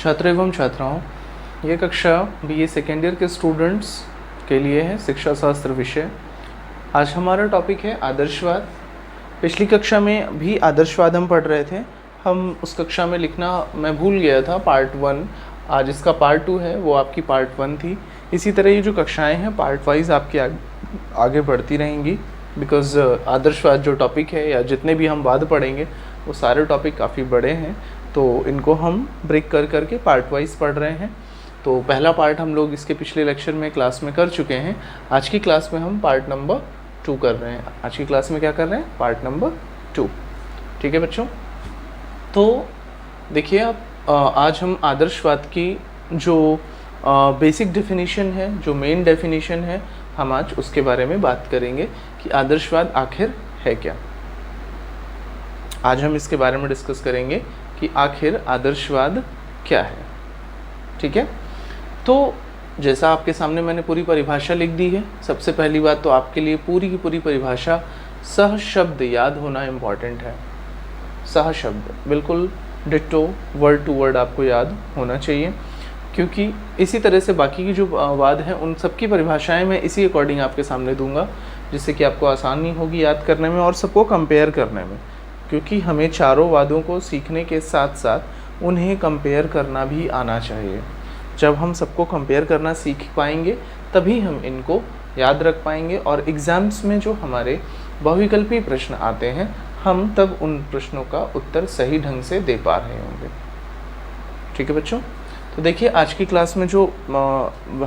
छात्र एवं छात्राओं, ये कक्षा बीए सेकेंड ईयर के स्टूडेंट्स के लिए है, शिक्षा शास्त्र विषय। आज हमारा टॉपिक है आदर्शवाद। पिछली कक्षा में भी आदर्शवाद हम पढ़ रहे थे। हम उस कक्षा में लिखना मैं भूल गया था पार्ट 1। आज इसका पार्ट 2 है, वो आपकी पार्ट 1 थी। इसी तरह ये जो कक्षाएं हैं पार्ट वाइज आपकी आगे बढ़ती रहेंगी, बिकॉज़ आदर्शवाद जो टॉपिक है या जितने भी हम वाद पढ़ेंगे वो सारे टॉपिक काफ़ी बड़े हैं, तो इनको हम ब्रेक कर करके पार्ट वाइज पढ़ रहे हैं। तो पहला पार्ट हम लोग इसके पिछले लेक्चर में क्लास में कर चुके हैं। आज की क्लास में हम पार्ट नंबर 2 कर रहे हैं। आज की क्लास में क्या कर रहे हैं? Part number 2। ठीक है बच्चों, तो देखिए आप आज हम आदर्शवाद की जो बेसिक डेफिनेशन है, जो मेन डेफिनेशन है, हम आज उसके बारे में बात करेंगे कि आदर्शवाद आखिर है क्या। आज हम इसके बारे में डिस्कस करेंगे कि आखिर आदर्शवाद क्या है। ठीक है, तो जैसा आपके सामने मैंने पूरी परिभाषा लिख दी है। सबसे पहली बात तो आपके लिए पूरी की पूरी परिभाषा सह शब्द याद होना इम्पॉर्टेंट है। सह शब्द बिल्कुल डिट्टो वर्ड टू वर्ड आपको याद होना चाहिए, क्योंकि इसी तरह से बाकी की जो वाद हैं उन सब की परिभाषाएं मैं इसी अकॉर्डिंग आपके सामने दूंगा, जिससे कि आपको आसानी होगी याद करने में और सबको कंपेयर करने में, क्योंकि हमें चारों वादों को सीखने के साथ साथ उन्हें कंपेयर करना भी आना चाहिए। जब हम सबको कंपेयर करना सीख पाएंगे तभी हम इनको याद रख पाएंगे, और एग्ज़ाम्स में जो हमारे बहुविकल्पी प्रश्न आते हैं हम तब उन प्रश्नों का उत्तर सही ढंग से दे पा रहे होंगे। ठीक है बच्चों, तो देखिए आज की क्लास में जो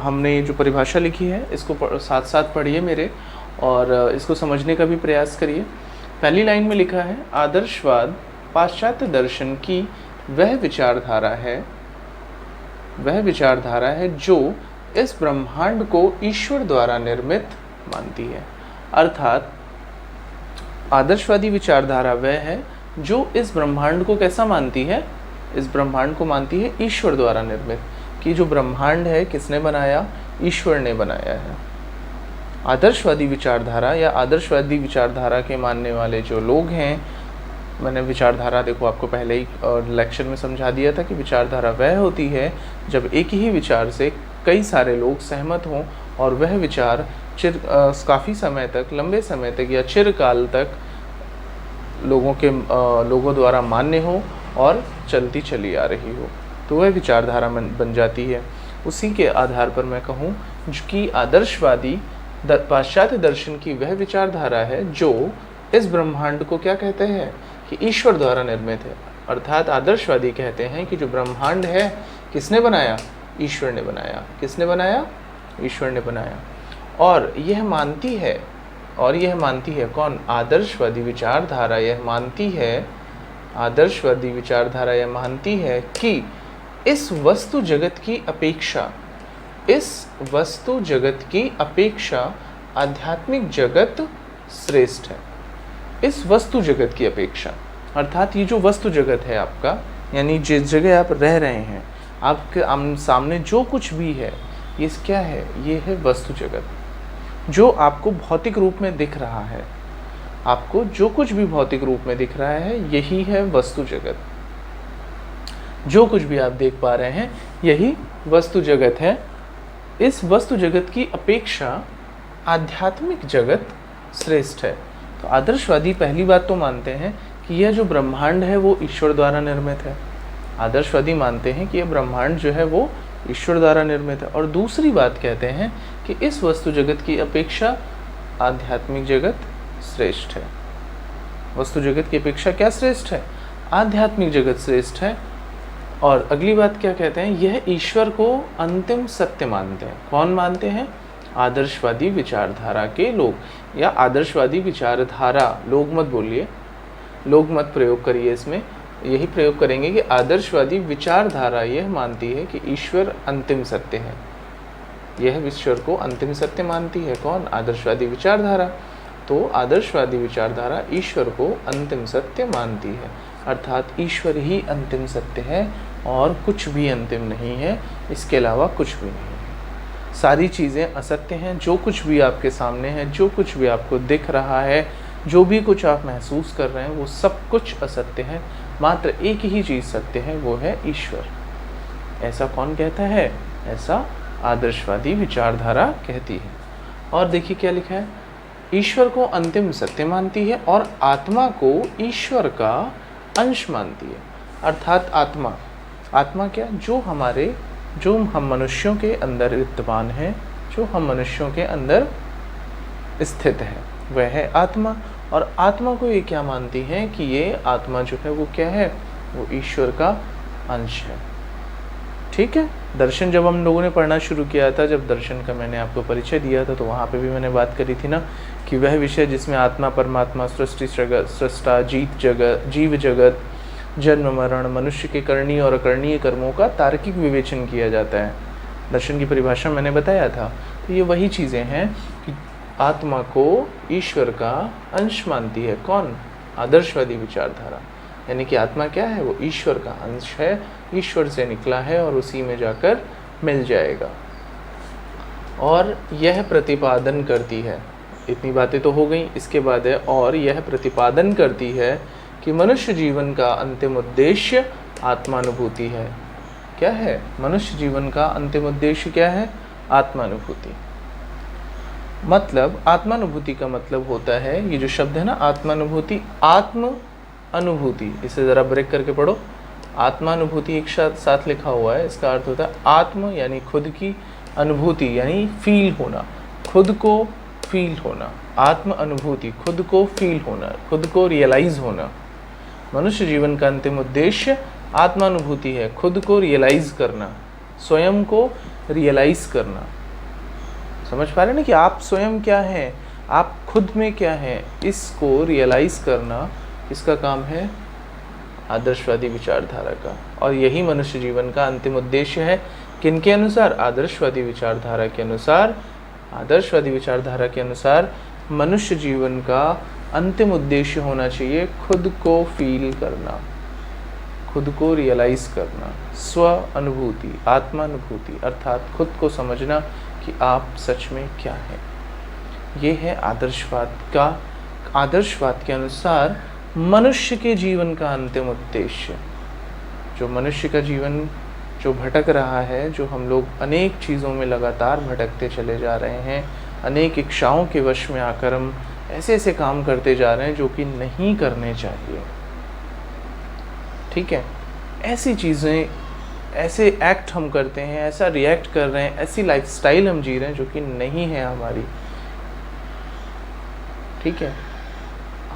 हमने जो परिभाषा लिखी है इसको साथ साथ पढ़िए मेरे, और इसको समझने का भी प्रयास करिए। पहली लाइन में लिखा है, आदर्शवाद पाश्चात्य दर्शन की वह विचारधारा है जो इस ब्रह्मांड को ईश्वर द्वारा निर्मित मानती है। अर्थात आदर्शवादी विचारधारा वह है जो इस ब्रह्मांड को कैसा मानती है? इस ब्रह्मांड को मानती है ईश्वर द्वारा निर्मित, कि जो ब्रह्मांड है किसने बनाया? ईश्वर ने बनाया है। आदर्शवादी विचारधारा या आदर्शवादी विचारधारा के मानने वाले जो लोग हैं, मैंने विचारधारा देखो आपको पहले ही लेक्चर में समझा दिया था कि विचारधारा वह होती है जब एक ही विचार से कई सारे लोग सहमत हों और वह विचार काफ़ी समय तक, लंबे समय तक या चिरकाल तक लोगों द्वारा मान्य हो और चलती चली आ रही हो, तो वह विचारधारा बन जाती है। उसी के आधार पर मैं कहूँ कि आदर्शवादी पाश्चात्य दर्शन की वह विचारधारा है जो इस ब्रह्मांड को क्या कहते हैं कि ईश्वर द्वारा निर्मित है। अर्थात आदर्शवादी कहते हैं कि जो ब्रह्मांड है किसने बनाया? ईश्वर ने बनाया। किसने बनाया? ईश्वर ने बनाया। और यह मानती है कौन? आदर्शवादी विचारधारा यह मानती है कि इस वस्तु जगत की अपेक्षा आध्यात्मिक जगत श्रेष्ठ है। इस वस्तु जगत की अपेक्षा, अर्थात ये जो वस्तु जगत है आपका, यानी जिस जगह आप रह रहे हैं, आपके सामने जो कुछ भी है ये क्या है? ये है वस्तु जगत। जो आपको भौतिक रूप में दिख रहा है, आपको जो कुछ भी भौतिक रूप में दिख रहा है यही है वस्तु जगत। जो कुछ भी आप देख पा रहे हैं यही वस्तु जगत है। इस वस्तु जगत की अपेक्षा आध्यात्मिक जगत श्रेष्ठ है। तो आदर्शवादी पहली बात तो मानते हैं कि यह जो ब्रह्मांड है वो ईश्वर द्वारा निर्मित है। आदर्शवादी मानते हैं कि यह ब्रह्मांड जो है वो ईश्वर द्वारा निर्मित है। और दूसरी बात कहते हैं कि इस वस्तु जगत की अपेक्षा आध्यात्मिक जगत श्रेष्ठ है। वस्तु जगत की अपेक्षा क्या श्रेष्ठ है? आध्यात्मिक जगत श्रेष्ठ है। और अगली बात क्या कहते हैं? यह ईश्वर को अंतिम सत्य मानते हैं। कौन मानते हैं? आदर्शवादी विचारधारा के लोग, या आदर्शवादी विचारधारा। लोग मत बोलिए, लोग मत प्रयोग करिए, इसमें यही प्रयोग करेंगे कि आदर्शवादी विचारधारा यह मानती है कि ईश्वर अंतिम सत्य है। यह ईश्वर को अंतिम सत्य मानती है। कौन? आदर्शवादी विचारधारा। तो आदर्शवादी विचारधारा ईश्वर को अंतिम सत्य मानती है, अर्थात ईश्वर ही अंतिम सत्य है और कुछ भी अंतिम नहीं है, इसके अलावा कुछ भी नहीं है। सारी चीज़ें असत्य हैं। जो कुछ भी आपके सामने है, जो कुछ भी आपको दिख रहा है, जो भी कुछ आप महसूस कर रहे हैं, वो सब कुछ असत्य है। मात्र एक ही चीज़ सत्य है, वो है ईश्वर। ऐसा कौन कहता है? ऐसा आदर्शवादी विचारधारा कहती है। और देखिए क्या लिखा है, ईश्वर को अंतिम सत्य मानती है और आत्मा को ईश्वर का अंश मानती है। अर्थात आत्मा क्या? जो हम मनुष्यों के अंदर विद्यमान है, जो हम मनुष्यों के अंदर स्थित है, वह है आत्मा। और आत्मा को ये क्या मानती है कि ये आत्मा जो है वो क्या है? वो ईश्वर का अंश है। ठीक है। दर्शन जब हम लोगों ने पढ़ना शुरू किया था, जब दर्शन का मैंने आपको परिचय दिया था, तो वहाँ पे भी मैंने बात करी थी ना कि वह विषय जिसमें आत्मा, परमात्मा, सृष्टि, सृष्टा, जीव जगत, जन्म मरण, मनुष्य के करणीय और अकरणीय कर्मों का तार्किक विवेचन किया जाता है। दर्शन की परिभाषा मैंने बताया था। तो ये वही चीज़ें हैं कि आत्मा को ईश्वर का अंश मानती है। कौन? आदर्शवादी विचारधारा। यानी कि आत्मा क्या है? वो ईश्वर का अंश है, ईश्वर से निकला है और उसी में जाकर मिल जाएगा। और यह प्रतिपादन करती है, इतनी बातें तो हो गई, इसके बाद है और यह प्रतिपादन करती है कि मनुष्य जीवन का अंतिम उद्देश्य आत्मानुभूति है। क्या है? मनुष्य जीवन का अंतिम उद्देश्य क्या है? आत्मानुभूति। मतलब आत्मानुभूति का मतलब होता है, ये जो शब्द है ना आत्मानुभूति, आत्म अनुभूति, इसे ज़रा ब्रेक करके पढ़ो। आत्मानुभूति एक साथ लिखा हुआ है, इसका अर्थ होता है आत्म यानी खुद की, अनुभूति यानी फील होना, खुद को फील होना। आत्म अनुभूति, खुद को फील होना, खुद को रियलाइज़ होना। मनुष्य जीवन का अंतिम उद्देश्य आत्मानुभूति है, खुद को रियलाइज़ करना, स्वयं को रियलाइज़ करना। समझ पा रहे हैं ना कि आप स्वयं क्या हैं, आप खुद में क्या हैं, इसको रियलाइज़ करना किसका काम है? आदर्शवादी विचारधारा का। और यही मनुष्य जीवन का अंतिम उद्देश्य है। किनके अनुसार? आदर्शवादी विचारधारा के अनुसार। आदर्शवादी विचारधारा के अनुसार मनुष्य जीवन का अंतिम उद्देश्य होना चाहिए खुद को फील करना, खुद को रियलाइज़ करना, स्व अनुभूति, आत्मानुभूति, अर्थात खुद को समझना कि आप सच में क्या हैं। ये है आदर्शवाद के अनुसार मनुष्य के जीवन का अंतिम उद्देश्य। जो मनुष्य का जीवन जो भटक रहा है, जो हम लोग अनेक चीज़ों में लगातार भटकते चले जा रहे हैं, अनेक इच्छाओं के वश में आकर हम ऐसे ऐसे काम करते जा रहे हैं जो कि नहीं करने चाहिए। ठीक है। ऐसी चीज़ें, ऐसे एक्ट हम करते हैं, ऐसा रिएक्ट कर रहे हैं, ऐसी लाइफस्टाइल हम जी रहे हैं जो कि नहीं है हमारी। ठीक है।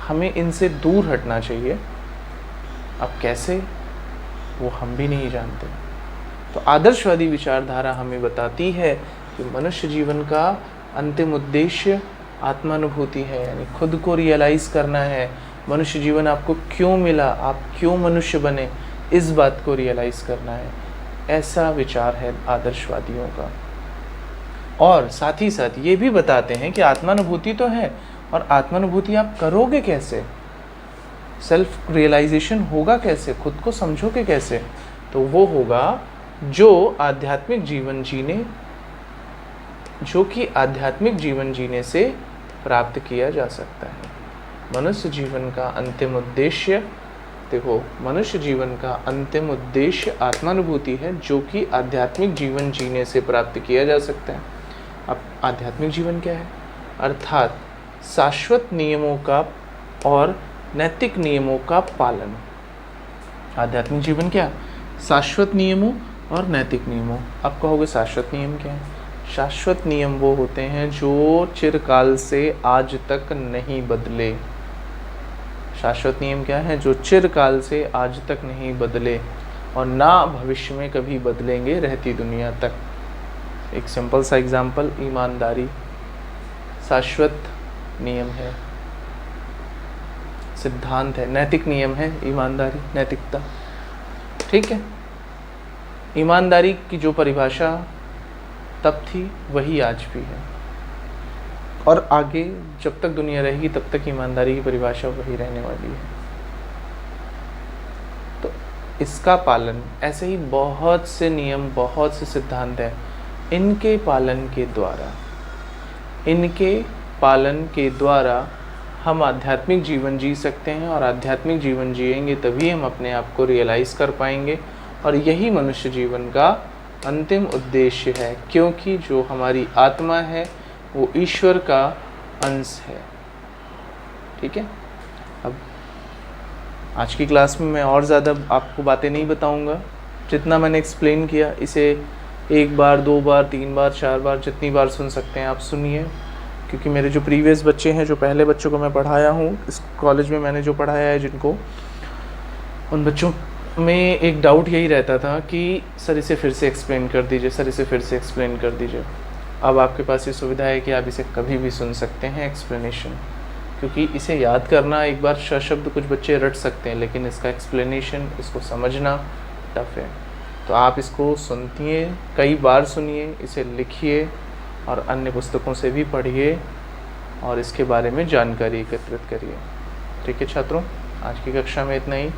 हमें इनसे दूर हटना चाहिए। अब कैसे, वो हम भी नहीं जानते। तो आदर्शवादी विचारधारा हमें बताती है कि मनुष्य जीवन का अंतिम उद्देश्य आत्मानुभूति है, यानी खुद को रियलाइज़ करना है। मनुष्य जीवन आपको क्यों मिला, आप क्यों मनुष्य बने, इस बात को रियलाइज़ करना है। ऐसा विचार है आदर्शवादियों का। और साथ ही साथ ये भी बताते हैं कि आत्मानुभूति तो है, और आत्मानुभूति आप करोगे कैसे, सेल्फ रियलाइजेशन होगा कैसे, खुद को समझोगे कैसे? तो वो होगा जो आध्यात्मिक जीवन जीने से प्राप्त किया जा सकता है। मनुष्य जीवन का अंतिम उद्देश्य, देखो, मनुष्य जीवन का अंतिम उद्देश्य आत्मानुभूति है, जो कि आध्यात्मिक जीवन जीने से प्राप्त किया जा सकता है। अब आध्यात्मिक जीवन क्या है? अर्थात शाश्वत नियमों का और नैतिक नियमों का पालन। आध्यात्मिक जीवन क्या? शाश्वत नियमों और नैतिक नियमों। आप कहोगे शाश्वत नियम क्या है? शाश्वत नियम वो होते हैं जो चिरकाल से आज तक नहीं बदले। शाश्वत नियम क्या है? जो चिरकाल से आज तक नहीं बदले और ना भविष्य में कभी बदलेंगे रहती दुनिया तक। एक सिंपल सा एग्जाम्पल, ईमानदारी शाश्वत नियम है, सिद्धांत है, नैतिक नियम है ईमानदारी, नैतिकता। ठीक है। ईमानदारी की जो परिभाषा तब थी वही आज भी है, और आगे जब तक दुनिया रहेगी तब तक ईमानदारी की परिभाषा वही रहने वाली है। तो इसका पालन, ऐसे ही बहुत से नियम, बहुत से सिद्धांत हैं, इनके पालन के द्वारा हम आध्यात्मिक जीवन जी सकते हैं। और आध्यात्मिक जीवन जिएंगे तभी हम अपने आप को रियलाइज़ कर पाएंगे और यही मनुष्य जीवन का अंतिम उद्देश्य है, क्योंकि जो हमारी आत्मा है वो ईश्वर का अंश है। ठीक है। अब आज की क्लास में मैं और ज़्यादा आपको बातें नहीं बताऊंगा। जितना मैंने एक्सप्लेन किया इसे 1 बार 2 बार 3 बार 4 बार जितनी बार सुन सकते हैं आप सुनिए, क्योंकि मेरे जो प्रीवियस बच्चे हैं, जो पहले बच्चों को मैं पढ़ाया हूँ इस कॉलेज में, मैंने जो पढ़ाया है जिनको, उन बच्चों में एक डाउट यही रहता था कि सर इसे फिर से एक्सप्लेन कर दीजिए, सर इसे फिर से एक्सप्लेन कर दीजिए। अब आपके पास ये सुविधा है कि आप इसे कभी भी सुन सकते हैं एक्सप्लेनेशन, क्योंकि इसे याद करना एक बार शब्द कुछ बच्चे रट सकते हैं, लेकिन इसका एक्सप्लेनेशन, इसको समझना टफ है। तो आप इसको सुनिए, कई बार सुनिए, इसे लिखिए और अन्य पुस्तकों से भी पढ़िए और इसके बारे में जानकारी एकत्रित करिए। ठीक है छात्रों, आज की कक्षा में इतना ही।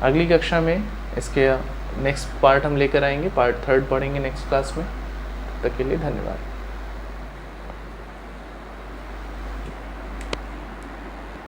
अगली कक्षा में इसके नेक्स्ट पार्ट हम लेकर आएंगे, पार्ट 3 पढ़ेंगे नेक्स्ट क्लास में। तब तक के लिए धन्यवाद।